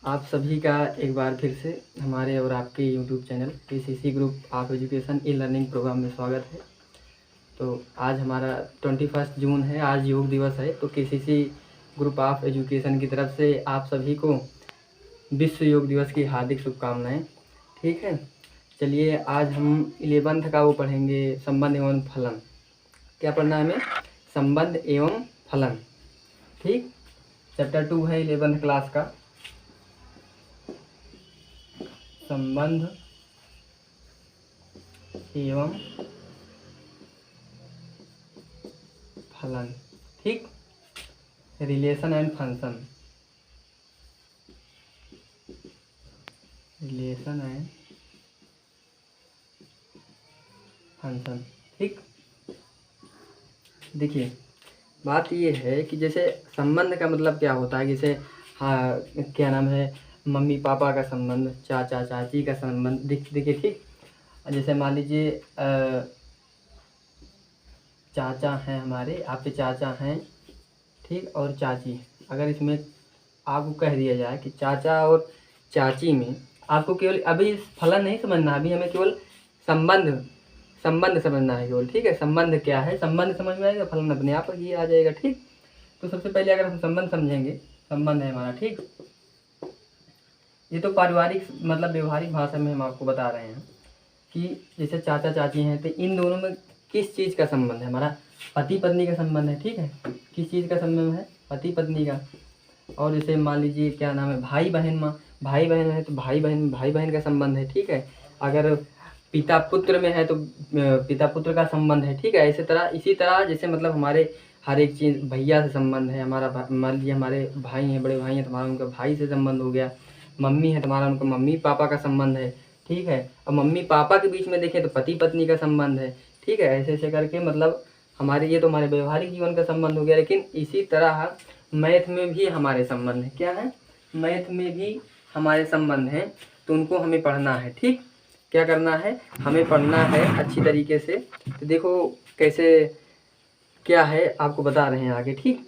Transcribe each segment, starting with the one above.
आप सभी का एक बार फिर से हमारे और आपके YouTube channel KCC group of education E learning program में स्वागत है। तो आज हमारा 21 जून है, आज योग दिवस है। तो केसीसी ग्रुप ऑफ एजुकेशन की तरफ से आप सभी को विश्व योग दिवस की हार्दिक शुभकामनाएं। ठीक है, चलिए आज हम 11th का वो पढ़ेंगे, संबंध एवं फलन। क्या पढ़ना है हमें? संबंध एवं फलन। ठीक, चैप्टर 2 है 11th क्लास का, संबंध एवं फलन। ठीक, relation and function, relation and function. ठीक, देखिए बात ये है कि जैसे संबंध का मतलब क्या होता है। जैसे हाँ, क्या नाम है, मम्मी पापा का संबंध, चाचा चाची का संबंध। देखिए ठीक, जैसे मान लीजिए चाचा हैं हमारे, आपके चाचा हैं, ठीक, और चाची। अगर इसमें आपको कह दिया जाए कि चाचा और चाची में, आपको केवल अभी फलन नहीं समझना, अभी हमें केवल संबंध संबंध समझना है केवल। ठीक है, संबंध क्या है, संबंध समझ में आएगा, फलन अपने आप ही आ जाएगा। ठीक, तो सबसे पहले अगर हम संबंध समझेंगे, संबंध है हमारा। ठीक, ये तो पारिवारिक मतलब व्यवहारिक भाषा में हम आपको बता रहे हैं कि जैसे चाचा चाची हैं, तो इन दोनों में किस चीज़ का संबंध है? हमारा पति पत्नी का संबंध है। ठीक है, किस चीज़ का संबंध है? पति पत्नी का। और जैसे मान लीजिए क्या नाम है, भाई बहन में, भाई बहन है तो भाई बहन का संबंध है। ठीक है, अगर पिता पुत्र में है तो पिता पुत्र का संबंध है। ठीक है, इसी तरह जैसे मतलब हमारे हर एक चीज़, भैया से संबंध है हमारा। मान लीजिए हमारे भाई हैं, बड़े भाई हैं, तुम्हारा उनका भाई से संबंध हो गया। मम्मी है तुम्हारा, उनका मम्मी पापा का संबंध है। ठीक है, और मम्मी पापा के बीच में देखें तो पति पत्नी का संबंध है। ठीक है, ऐसे ऐसे करके मतलब हमारे, ये तो हमारे व्यवहारिक जीवन का संबंध हो गया। लेकिन इसी तरह मैथ में भी हमारे संबंध है। क्या है? मैथ में भी हमारे संबंध हैं, तो उनको हमें पढ़ना है। ठीक, क्या करना है? हमें पढ़ना है अच्छी तरीके से। तो देखो कैसे क्या है, आपको बता रहे हैं आगे। ठीक,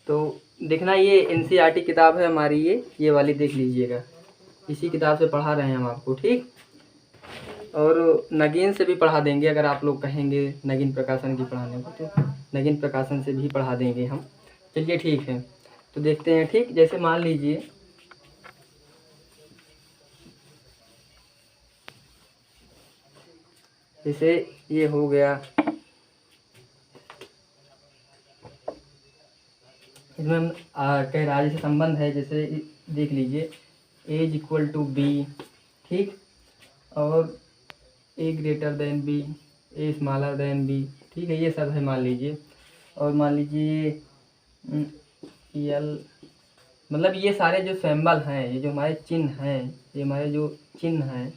तो देखना, ये एनसीईआरटी किताब है हमारी, ये वाली देख लीजिएगा, इसी किताब से पढ़ा रहे हैं हम आपको। ठीक, और नगीन से भी पढ़ा देंगे, अगर आप लोग कहेंगे नगीन प्रकाशन की पढ़ाने को तो नगीन प्रकाशन से भी पढ़ा देंगे हम। चलिए ठीक है, तो देखते हैं। ठीक, जैसे मान लीजिए जैसे ये हो गया, इसमें हम कह रहा है जैसे संबंध है, जैसे देख लीजिए एज इक्वल टू बी। ठीक, और A greater than B, A smaller than B. ठीक है, ये सब है मान लीजिए। और मान लीजिए यल, मतलब ये सारे जो सिंबल हैं, ये जो हमारे चिन्ह हैं, ये हमारे जो चिन्ह हैं,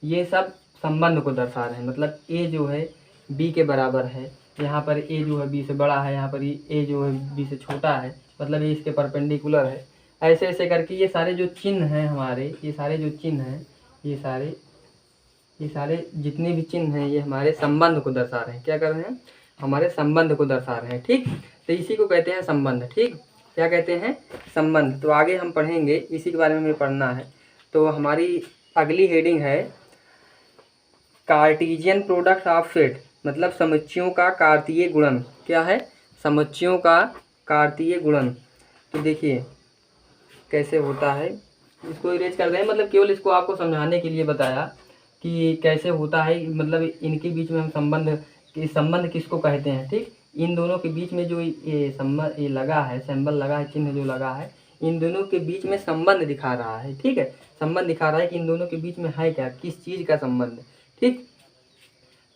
ये सब संबंध को दर्शा रहे हैं। मतलब ए जो है बी के बराबर है, यहाँ पर ए जो है बी से बड़ा है, यहाँ पर ए जो है बी से छोटा है, मतलब ये इसके परपेंडिकुलर है। ऐसे ऐसे करके ये सारे जो चिन्ह हैं हमारे, ये सारे जो चिन्ह हैं, ये सारे जितने भी चिन्ह हैं, ये हमारे संबंध को दर्शा रहे हैं। क्या कर रहे हैं? हमारे संबंध को दर्शा रहे हैं। ठीक, तो इसी को कहते हैं संबंध। ठीक, क्या कहते हैं? संबंध। तो आगे हम पढ़ेंगे, इसी के बारे में हमें पढ़ना है। तो हमारी अगली हेडिंग है कार्टेशियन प्रोडक्ट ऑफ सेट, मतलब समुच्चयों का कार्तीय गुणन। क्या है? समुच्चयों का कार्तीय गुणन। तो देखिए कैसे होता है, इसको इरेज कर रहे हैं, मतलब केवल इसको आपको समझाने के लिए बताया कि कैसे होता है। मतलब इनके बीच में हम संबंध किसको कहते हैं। ठीक, इन दोनों के बीच में जो ये संबंध, ये लगा है, सिंबल लगा है, चिन्ह जो लगा है, इन दोनों के बीच में संबंध दिखा रहा है। ठीक है, संबंध दिखा रहा है कि इन दोनों के बीच में है क्या, किस चीज़ का संबंध। ठीक,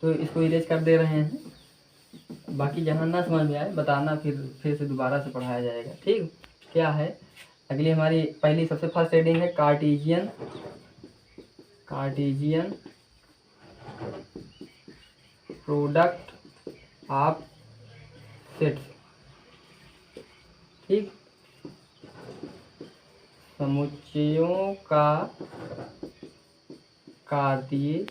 तो इसको इरेज कर दे रहे हैं। बाकी जहाँ ना समझ में आए बताना, फिर से दोबारा से पढ़ाया जाएगा। ठीक, क्या है अगली हमारी पहली सबसे फर्स्ट हेडिंग है कार्टेशियन प्रोडक्ट ऑफ सेट्स। ठीक, समुच्चयों का कार्तीय,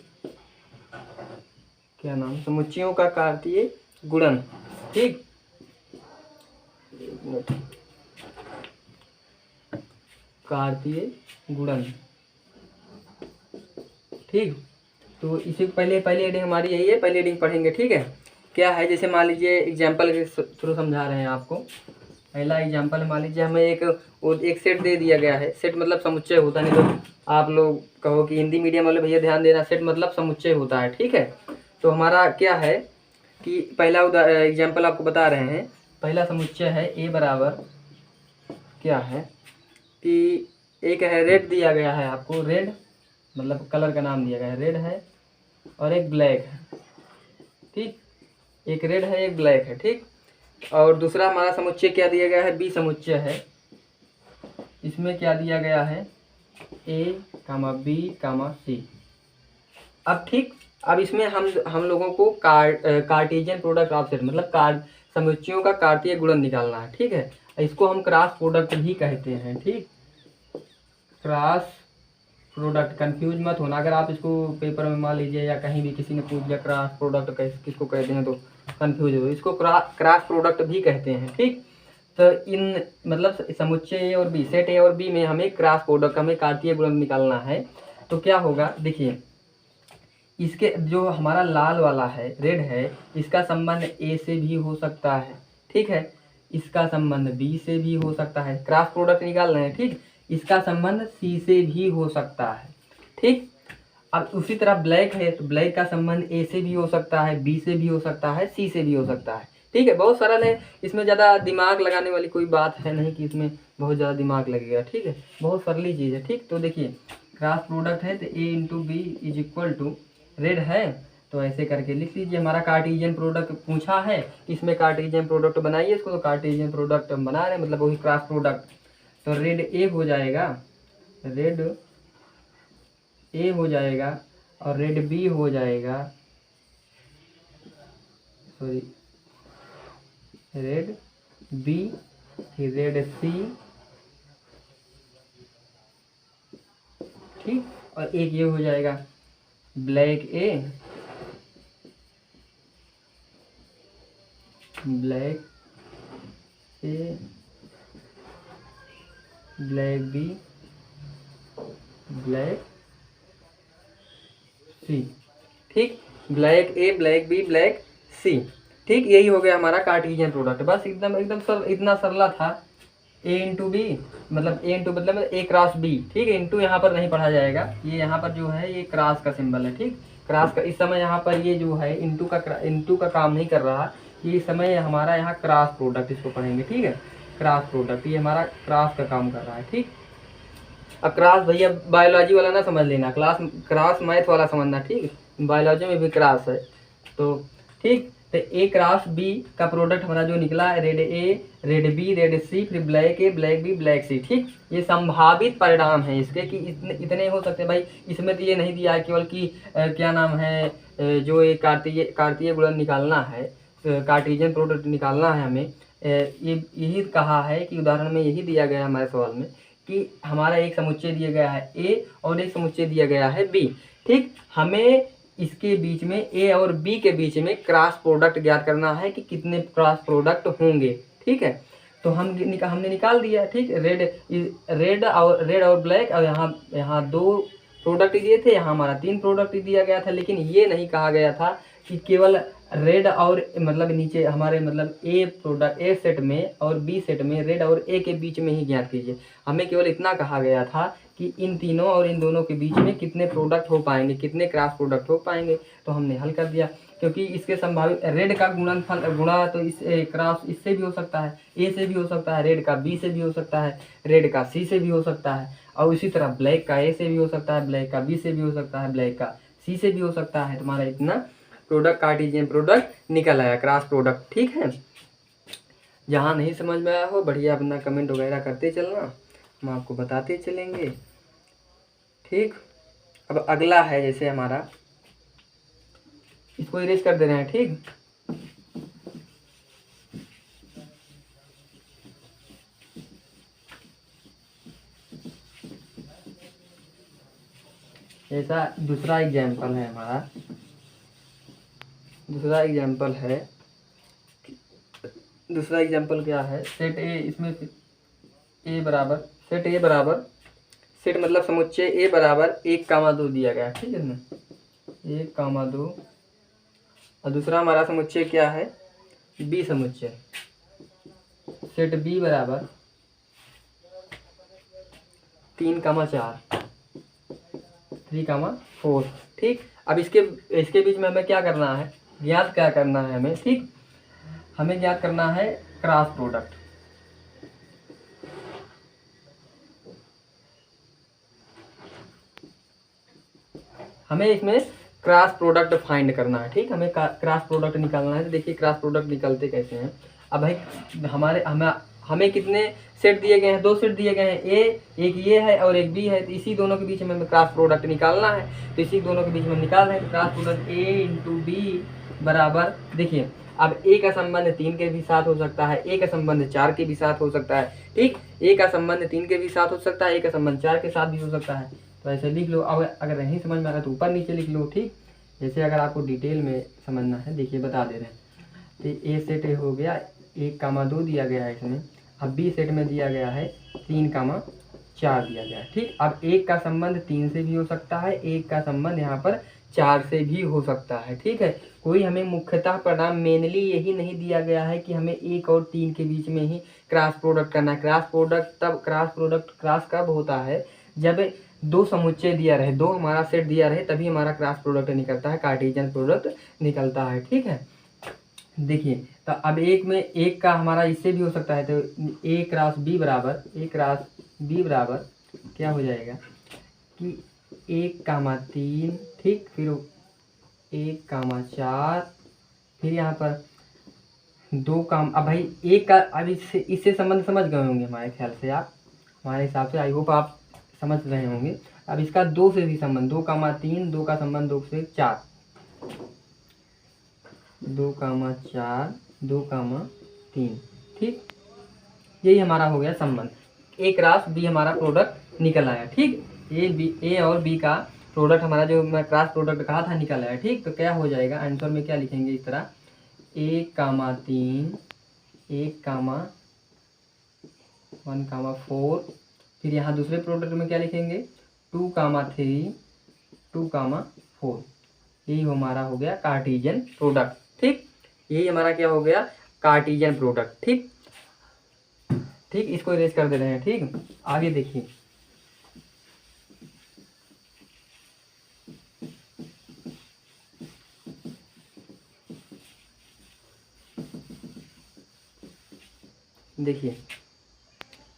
क्या नाम, समुच्चयों का कार्तीय गुणन। ठीक, एक मिनट। कार्तीय गुणन। ठीक, तो इसे पहले हेडिंग हमारी यही है, पहली हेडिंग पढ़ेंगे। ठीक है, क्या है, जैसे मान लीजिए एग्जाम्पल के थ्रू समझा रहे हैं आपको। पहला एग्जाम्पल मान लीजिए हमें एक सेट दे दिया गया है। सेट मतलब समुच्चय होता है, नहीं तो आप लोग कहो कि हिंदी मीडियम वाले भैया ध्यान देना, सेट मतलब समुच्चय होता है। ठीक है, तो हमारा क्या है कि पहला एग्जाम्पल आपको बता रहे हैं। पहला समुच्चय है ए बराबर क्या है कि एक है रेड दिया गया है आपको, रेड मतलब कलर का नाम दिया गया है, रेड है और एक ब्लैक है। ठीक, एक रेड है एक ब्लैक है। ठीक, और दूसरा हमारा समुच्चय क्या दिया गया है, बी समुच्चय है। इसमें क्या दिया गया है, ए कामा बी कामा सी। अब ठीक, अब इसमें हम लोगों को कार्टेशियन प्रोडक्ट ऑफ सेट मतलब समुच्चयों का कार्तीय गुणन निकालना है। ठीक है, इसको हम क्रॉस प्रोडक्ट भी कहते हैं। ठीक, क्रॉस प्रोडक्ट, कंफ्यूज मत होना। अगर आप इसको पेपर में मान लीजिए या कहीं भी किसी ने पूछ दिया क्रॉस प्रोडक्ट किसको कहते हैं तो कंफ्यूज हो, इसको क्रॉस प्रोडक्ट भी कहते हैं। ठीक, तो इन मतलब समुच्चय ए और बी, सेट ए और बी में हमें क्रॉस प्रोडक्ट, हमें कार्तीय गुणन निकालना है। तो क्या होगा, देखिए इसके जो हमारा लाल वाला है, रेड है, इसका संबंध ए से भी हो सकता है। ठीक है, इसका संबंध बी से भी हो सकता है, क्रॉस प्रोडक्ट निकाल रहे हैं। ठीक, इसका संबंध सी से भी हो सकता है। ठीक, अब उसी तरह ब्लैक है तो ब्लैक का संबंध ए से भी हो सकता है, बी से भी हो सकता है, सी से भी हो सकता है। ठीक है, बहुत सरल है, इसमें ज़्यादा दिमाग लगाने वाली कोई बात है नहीं कि इसमें बहुत ज़्यादा दिमाग लगेगा। ठीक है, बहुत सरली चीज़ है। ठीक, तो देखिए क्रॉस प्रोडक्ट है तो A into B is equal to, red है तो ऐसे करके लिख लीजिए। हमारा कार्टेशियन प्रोडक्ट पूछा है, इसमें कार्टेशियन प्रोडक्ट बनाइए इसको, तो कार्टेशियन प्रोडक्ट हम बना रहे हैं मतलब वही क्रॉस प्रोडक्ट। तो रेड ए हो जाएगा, रेड ए हो जाएगा और रेड बी हो जाएगा, सॉरी रेड बी, फिर रेड सी। ठीक, और एक ये हो जाएगा ब्लैक ए, ब्लैक ए, ब्लैक बी, ब्लैक सी। ठीक, ब्लैक ए, ब्लैक बी, ब्लैक सी। ठीक, यही हो गया हमारा कार्टेशियन प्रोडक्ट। बस एकदम एकदम इतना सरला था। ए इंटू बी मतलब ए इंटू मतलब ए क्रॉस बी। ठीक है, इंटू यहाँ पर नहीं पढ़ा जाएगा, ये यहाँ पर जो है ये क्रॉस का सिंबल है। ठीक, क्रॉस का इस समय यहाँ पर ये जो है इंटू का काम नहीं कर रहा, ये समय हमारा यहाँ क्रॉस प्रोडक्ट इसको पढ़ेंगे। ठीक है, क्रॉस प्रोडक्ट ये हमारा क्रॉस का काम कर रहा है। ठीक, अब क्रॉस भैया बायोलॉजी वाला ना समझ लेना, क्रॉस मैथ वाला समझना। ठीक, बायोलॉजी में भी क्रॉस है तो ठीक। तो ए क्रॉस बी का प्रोडक्ट हमारा जो निकला है, रेड ए, रेड बी, रेड सी, फिर ब्लैक ए, ब्लैक बी, ब्लैक सी। ठीक, ये संभावित परिणाम है इसके कि इतने हो सकते हैं भाई। इसमें तो ये नहीं दिया है केवल कि क्या नाम है, जो ये कार्तीय गुणन निकालना है, कार्टेशियन प्रोडक्ट निकालना है हमें, ये यही कहा है कि उदाहरण में यही दिया गया है हमारे सवाल में कि हमारा एक समुच्चय दिया गया है ए और एक समुच्चय दिया गया है बी। ठीक, हमें इसके बीच में ए और बी के बीच में क्रॉस प्रोडक्ट ज्ञात करना है कि कितने क्रॉस प्रोडक्ट होंगे। ठीक है, तो हमने निकाल दिया। ठीक, रेड और ब्लैक, और यहाँ 2 प्रोडक्ट दिए थे, यहाँ हमारा 3 प्रोडक्ट दिया गया था। लेकिन ये नहीं कहा गया था कि केवल रेड और मतलब नीचे हमारे मतलब ए सेट में और बी सेट में रेड और ए के बीच में ही ज्ञात कीजिए। हमें केवल इतना कहा गया था कि इन तीनों और इन दोनों के बीच में कितने प्रोडक्ट हो पाएंगे, कितने क्रॉस प्रोडक्ट हो पाएंगे। तो हमने हल कर दिया, क्योंकि इसके संभावित रेड का गुणा तो इस क्रॉस इससे भी हो सकता है, ए से भी हो सकता है, रेड का बी से भी हो सकता है, रेड का सी से भी हो सकता है, और इसी तरह ब्लैक का ए से भी हो सकता है, ब्लैक का बी से भी हो सकता है, ब्लैक का सी से भी हो सकता है। तुम्हारा इतना प्रोडक्ट कार्टेशियन प्रोडक्ट निकल आया, क्रॉस प्रोडक्ट। ठीक है, जहाँ नहीं समझ में आया हो बढ़िया अपना कमेंट वगैरह करते चलना, हम आपको बताते चलेंगे। ठीक, अब अगला है जैसे हमारा, इसको इरेज कर दे रहे हैं। ठीक, ऐसा दूसरा एग्जाम्पल है हमारा, दूसरा एग्जाम्पल क्या है, सेट ए, इसमें सेट ए बराबर सेट मतलब समुच्चय ए बराबर 1,2 दिया गया है, ठीक है ना, 1,2। और दूसरा हमारा समुच्चय क्या है, बी समुच्चय। सेट बी बराबर 3,4, 3,4। ठीक, अब इसके बीच में हमें क्या करना है, ज्ञात क्या करना है हमें, ठीक, हमें ज्ञात करना है क्रॉस प्रोडक्ट। हमें इसमें क्रॉस प्रोडक्ट फाइंड करना है, ठीक, हमें क्रॉस प्रोडक्ट निकालना है। तो देखिए क्रॉस प्रोडक्ट निकलते कैसे हैं। अब भाई हमें कितने सेट दिए गए हैं, 2 सेट दिए गए हैं, एक ये है और एक बी है। तो इसी दोनों के बीच में हमें क्रॉस प्रोडक्ट निकालना है। तो इसी दोनों के बीच में हम निकाल रहे हैं। Cross product A into B बराबर, देखिए अब ए का संबंध 3 के भी साथ हो सकता है, ए का संबंध 4 के भी साथ हो सकता है, ठीक, ए का संबंध 3 के भी साथ हो सकता है, ए का संबंध 4 के साथ भी हो सकता है। तो ऐसे लिख लो। अब अगर नहीं समझ में आ रहा तो ऊपर नीचे लिख लो, ठीक। जैसे अगर आपको डिटेल में समझना है, देखिए बता दे रहे हैं। तो ए सेट हो गया 1,2 दिया गया है इसमें। अब बी सेट में दिया गया है 3,4 दिया गया है, ठीक। अब एक का संबंध 3 से भी हो सकता है, एक का संबंध यहाँ पर 4 से भी हो सकता है, ठीक है। कोई हमें मुख्यतः परिणाम मेनली यही नहीं दिया गया है कि हमें 1 और 3 के बीच में ही क्रॉस प्रोडक्ट करना है। क्रॉस प्रोडक्ट कब होता है, जब 2 समुच्चय दिया रहे, 2 हमारा सेट दिया रहे, तभी हमारा क्रॉस प्रोडक्ट निकलता है, कार्टेशियन प्रोडक्ट निकलता है, ठीक है। देखिए तो अब एक का हमारा इससे भी हो सकता है। तो ए क्रॉस बी बराबर क्या हो जाएगा कि 1,3, ठीक, फिर 1,4, फिर यहाँ पर 2 काम। अब भाई एक का, अब इससे संबंध समझ गए होंगे हमारे ख्याल से, आप हमारे हिसाब से, आई होप आप समझ रहे होंगे। अब इसका 2 से भी संबंध, 2,3, 2 का संबंध 2 से 4, 2,4, 2,3, ठीक, यही हमारा हो गया संबंध। ए क्रॉस बी हमारा प्रोडक्ट निकल आया, ठीक। ए और बी का प्रोडक्ट हमारा, जो मैं क्रॉस प्रोडक्ट कहा था, निकल आया, ठीक। तो क्या हो जाएगा, आंसर में क्या लिखेंगे इस तरह, 1,3, 1,4, फिर यहाँ दूसरे प्रोडक्ट में क्या लिखेंगे, 2,3, 2,4। यही हमारा हो गया कार्टेशियन प्रोडक्ट, ठीक। यही हमारा क्या हो गया, कार्टेशियन प्रोडक्ट, ठीक। ठीक, इसको इरेज कर दे रहे हैं, ठीक। आगे देखिए,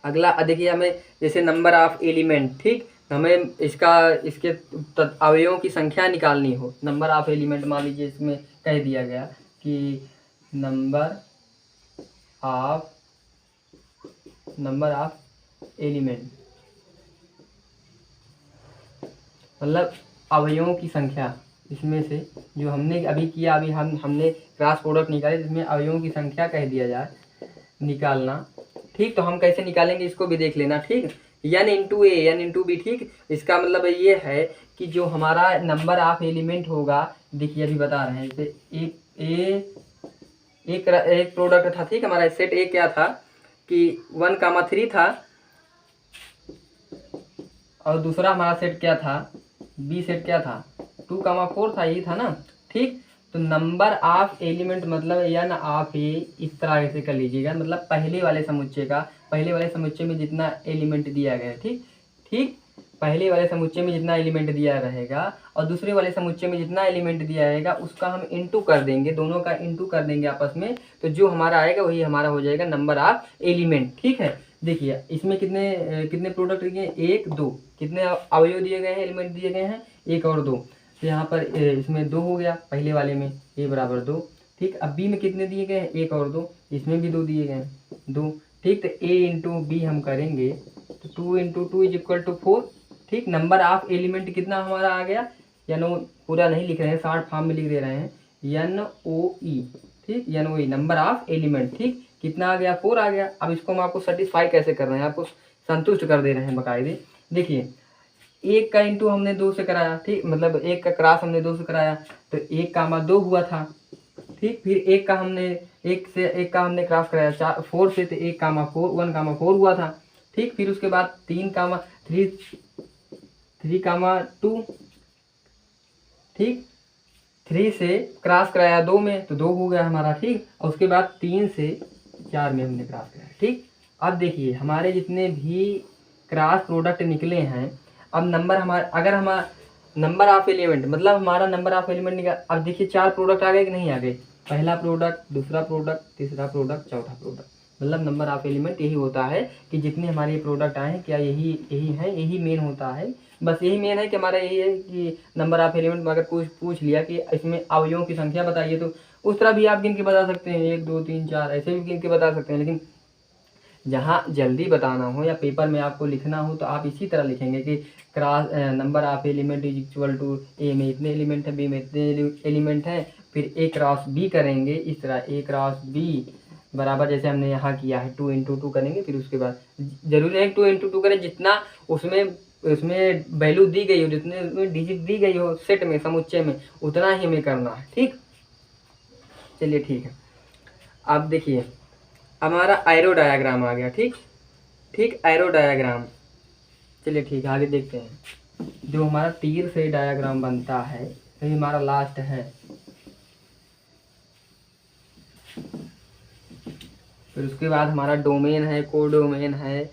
अगला देखिए, हमें जैसे नंबर ऑफ एलिमेंट, ठीक, हमें इसके अवयवों की संख्या निकालनी हो। नंबर ऑफ एलिमेंट, मान लीजिए इसमें कह दिया गया कि नंबर ऑफ एलिमेंट मतलब अवयवों की संख्या। इसमें से जो हमने अभी किया, अभी हमने क्रॉस प्रोडक्ट निकाले, जिसमें अवयवों की संख्या कह दिया जाए निकालना, ठीक। तो हम कैसे निकालेंगे इसको भी देख लेना, ठीक। n इंटू ए, एन इंटू बी, ठीक। इसका मतलब ये है कि जो हमारा नंबर ऑफ एलिमेंट होगा, देखिए अभी बता रहे हैं, जैसे एक प्रोडक्ट था, ठीक, हमारा सेट ए क्या था कि 1,3 था, और दूसरा हमारा सेट क्या था, बी सेट क्या था, 2,4 था, यही था ना, ठीक। तो नंबर ऑफ एलिमेंट मतलब n ऑफ ए, इस तरह से कर लीजिएगा, मतलब पहले वाले समुच्चय में जितना एलिमेंट दिया गया है, ठीक, पहले वाले समुच्चय में जितना एलिमेंट दिया रहेगा और दूसरे वाले समुच्चय में जितना एलिमेंट दिया रहेगा, उसका हम इंटू कर देंगे, दोनों का इंटू कर देंगे आपस में। तो जो हमारा आएगा वही हमारा हो जाएगा नंबर ऑफ एलिमेंट, ठीक है। देखिए इसमें कितने प्रोडक्ट दिए हैं, 1, 2, कितने अवयव दिए गए हैं, एलिमेंट दिए गए हैं, 1 और 2। तो यहाँ पर इसमें 2 हो गया, पहले वाले में ए बराबर 2, ठीक। अब बी में कितने दिए गए हैं, 1 और 2, इसमें भी 2 दिए गए हैं, 2, ठीक। तो ए इंटू बी हम करेंगे तो 2 इंटू 2 इज इक्वल टू 4, ठीक। नंबर ऑफ एलिमेंट कितना हमारा आ गया, पूरा नहीं लिख रहे हैं, शॉर्ट फॉर्म में लिख दे रहे हैं, NOE, ठीक, NOE नंबर ऑफ एलिमेंट, ठीक। कितना आ गया, 4 आ गया। अब इसको हम आपको सेटिस्फाई कैसे कर रहे हैं, आपको संतुष्ट कर दे रहे हैं बकायदे। देखिए 1 का इंटू हमने 2 से कराया, ठीक, मतलब 1 का क्रॉस हमने 2 से कराया, तो 1,2 हुआ था, ठीक। फिर 1 का हमने क्रॉस कराया 4 से, तो 1,4 हुआ था, ठीक। फिर उसके बाद 3,3 3,2, ठीक। 3 से क्रॉस कराया 2 में तो 2 हो गया हमारा, ठीक। और उसके बाद 3 से 4 में हमने क्रॉस कराया, ठीक। अब देखिए हमारे जितने भी क्रॉस प्रोडक्ट निकले हैं, अब नंबर हमारा, अगर हमारा नंबर ऑफ एलिमेंट, मतलब हमारा नंबर ऑफ एलिमेंट निकल, अब देखिए 4 प्रोडक्ट आ गए कि नहीं आ गए, पहला प्रोडक्ट, दूसरा प्रोडक्ट, तीसरा प्रोडक्ट, चौथा प्रोडक्ट। मतलब नंबर ऑफ एलिमेंट यही होता है कि जितने हमारे ये प्रोडक्ट आए हैं, क्या यही यही है, यही मेन होता है। बस यही मेन है कि हमारा यही है कि नंबर ऑफ एलिमेंट में अगर पूछ लिया कि इसमें अवयवों की संख्या बताइए, तो उस तरह भी आप गिन के बता सकते हैं, 1 2 3 4 ऐसे भी गिन के बता सकते हैं। लेकिन जहाँ जल्दी बताना हो या पेपर में आपको लिखना हो तो आप इसी तरह लिखेंगे कि cross number of element is equal to A में इतने एलिमेंट है, बी में इतने एलिमेंट हैं, फिर ए क्रॉस बी करेंगे इस तरह, ए क्रॉस बी बराबर जैसे हमने यहाँ किया है 2 × 2 करेंगे। फिर उसके बाद जरूरी है 2 × 2 करें, जितना उसमें वैल्यू दी गई हो, जितने उसमें डिजिट दी गई हो सेट में, समुच्चय में, उतना ही हमें करना है, ठीक। चलिए ठीक है। अब देखिए हमारा एरो डायग्राम आ गया, ठीक ठीक, एरो डायग्राम। चलिए ठीक है, आगे देखते हैं। जो हमारा तीर से डायग्राम बनता है, ये हमारा लास्ट है। फिर उसके बाद हमारा डोमेन है, कोडोमेन है,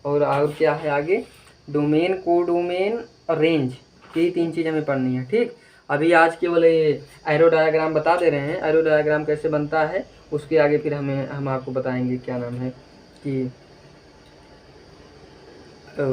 और क्या है आगे, डोमेन, कोडोमेन और रेंज, ये 3 चीज़ हमें पढ़नी है, ठीक। अभी आज केवल ये एरो डायग्राम बता दे रहे हैं, एरो डायग्राम कैसे बनता है। उसके आगे फिर हम आपको बताएंगे क्या नाम है कि